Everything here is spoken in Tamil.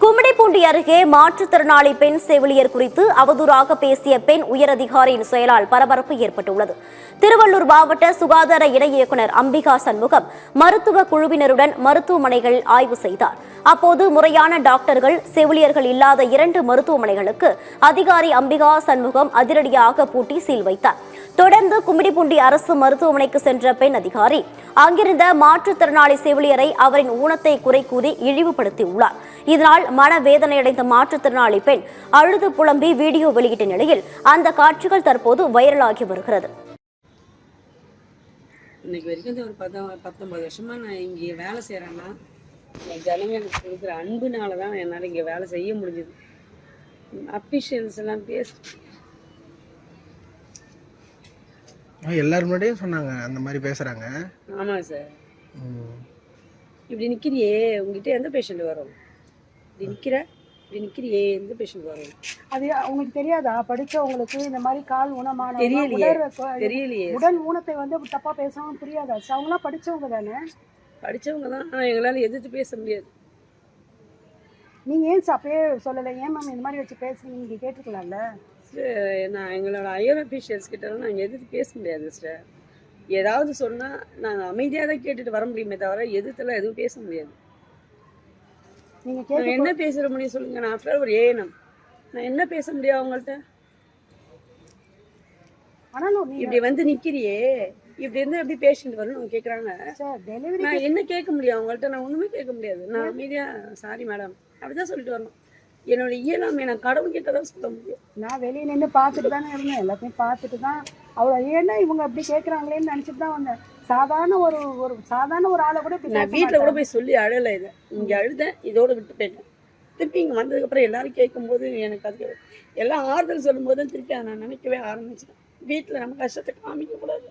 கும்மிடிப்பூண்டி அருகே மாற்றுத்திறனாளி பெண் செவிலியர் குறித்து அவதூறாக பேசிய பெண் உயரதிகாரியின் செயலால் பரபரப்பு ஏற்பட்டுள்ளது. திருவள்ளூர் மாவட்ட சுகாதார இணை இயக்குநர் அம்பிகா சண்முகம் மருத்துவ குழுவினருடன் மருத்துவமனைகள் ஆய்வு செய்தார். அப்போது முறையான டாக்டர்கள், செவிலியர்கள் இல்லாத 2 மருத்துவமனைகளுக்கு அதிகாரி அம்பிகா சண்முகம் அதிரடியாக பூட்டி சீல் வைத்தார். தொடர்ந்து கும்மிடிப்பூண்டி அரசு மருத்துவமனைக்கு சென்ற பெண் அதிகாரி அங்கிருந்த மாற்றுத்திறனாளி செவிலியரை அவரின் ஊனத்தை குறை கூறி இழிவுபடுத்தியுள்ளார். இதனால் மனவேதனையடைந்த மாற்றுத்திறனாளி பெண் அழுது புலம்பி வீடியோ வெளியிட்ட நிலையில் அந்த காட்சிகள் தற்போது வைரலாகி வருகிறது. இன்னைக்கு வரைக்கும் ஒரு 19 வருஷமா நான் இங்கே வேலை செய்கிறேன்னா ஜனங்க எனக்கு கொடுக்குற அன்புனால தான் என்னால் இங்கே வேலை செய்ய முடிஞ்சுது. அஃபிஷியல்ஸ் எல்லாம் எல்லாரும் முன்னாடியும் சொன்னாங்க அந்த மாதிரி பேசுறாங்க. ஆமாம் சார், இப்படி நிற்கிறியே, உங்ககிட்ட எந்த பேஷண்ட் வரும்? இப்படி நிற்கிறியே எந்த பேஷண்ட் வரும்? அது அவங்களுக்கு தெரியாதா? படிச்சவங்களுக்கு இந்த மாதிரி கால் ஊனமான தெரியலையே உடல் ஊனத்தை வந்து தப்பா பேசவும் புரியாதா? அவங்களாம் படிச்சவங்க தானே? படித்தவங்க தான், ஆனால் எங்களால் எதிர்த்து பேச முடியாது. நீங்க ஏன் அப்பயே சொல்லலை? ஏன் மேம் இந்த மாதிரி வச்சு பேசுறீங்க? நீங்க கேட்டுக்கலாம்ல. நான் எங்களோட ஹையர் அஃபீஷியல்ஸ் கிட்டலாம் நாங்கள் எதிர்த்து பேச முடியாது சார். ஏதாவது சொன்னால் நாங்கள் அமைதியாக தான் கேட்டுட்டு வர முடியுமே தவிர எதிர்த்துலாம் எதுவும் பேச முடியாது. நீங்க என்ன பேசுற முடியும் சொல்லுங்க? நான் ஆஃப்டர் ஒரு ஏஎன்எம், நான் என்ன பேச முடியும் அவங்கள்ட்ட? ஆனாலும் இப்படி வந்து நிற்கிறியே, இப்படி இருந்து எப்படி பேஷண்ட் வரணும் கேட்குறாங்க. நான் என்ன கேட்க முடியும் அவங்கள்ட்ட? நான் ஒன்றுமே கேட்க முடியாது. நான் அமைதியாக சாரி மேடம் அப்படிதான் சொல்லிட்டு வரணும். என்னோட இயலாமை நான் கடவுள்கிட்ட தான் சொல்ல முடியும். நான் வெளியே நின்று பார்த்துட்டு தானே இருந்தேன், எல்லாத்தையும் பார்த்துட்டு தான். அவ்வளோ ஏன்னா இவங்க அப்படி கேட்குறாங்களேன்னு நினச்சிட்டு தான் வந்தேன். சாதாரண ஒரு ஆளை கூட நான் வீட்டில் கூட போய் சொல்லி அழலை. இதை இங்கே அழுதேன், இதோடு விட்டு போயிட்டேன். திருப்பி இங்கே வந்ததுக்கப்புறம் எல்லாரும் கேட்கும்போது எனக்கு அது எல்லாம் ஆறுதல் சொல்லும்போது தான் திருப்பி அதை நான் நினைக்கவே ஆரம்பிச்சேன். வீட்டில் நம்ம கஷ்டத்தை காமிக்கக்கூடாது.